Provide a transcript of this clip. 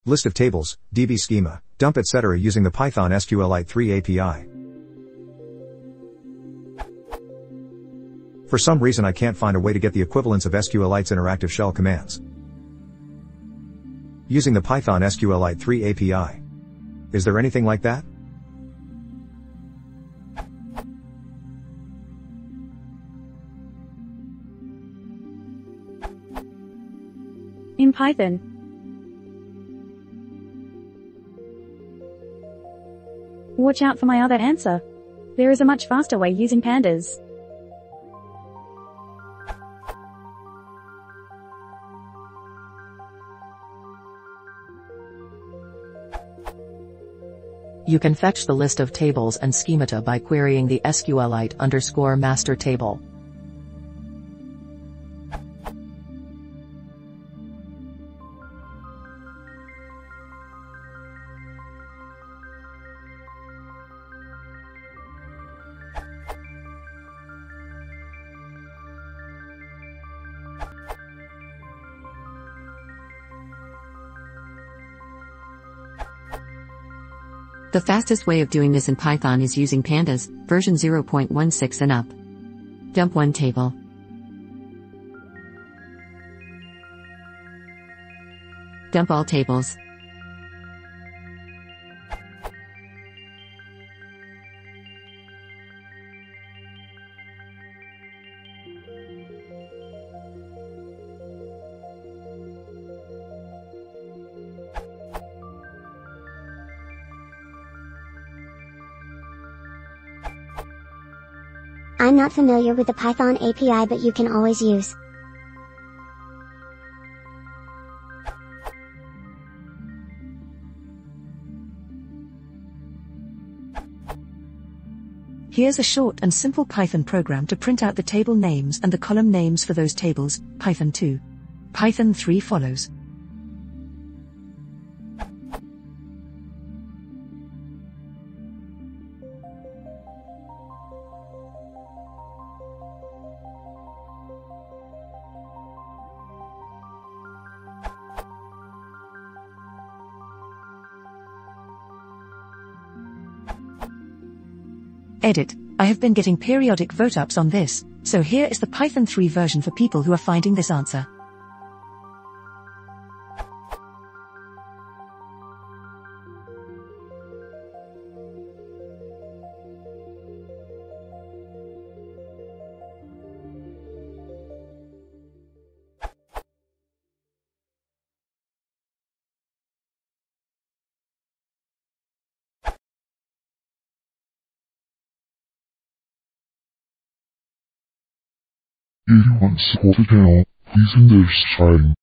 List of tables, DB schema, dump etc. using the Python sqlite3 API. For some reason I can't find a way to get the equivalence of SQLite's interactive shell commands. Using the Python sqlite3 API. Is there anything like that? In Python. Watch out for my other answer. There is a much faster way using pandas. You can fetch the list of tables and schemata by querying the sqlite_master table. The fastest way of doing this in Python is using pandas, version 0.16 and up. Dump one table. Dump all tables. I'm not familiar with the Python API, but you can always use. Here's a short and simple Python program to print out the table names and the column names for those tables. Python 2. Python 3 follows. Edit. I have been getting periodic vote-ups on this, so here is the Python 3 version for people who are finding this answer. If you want to support the channel, please consider subscribing.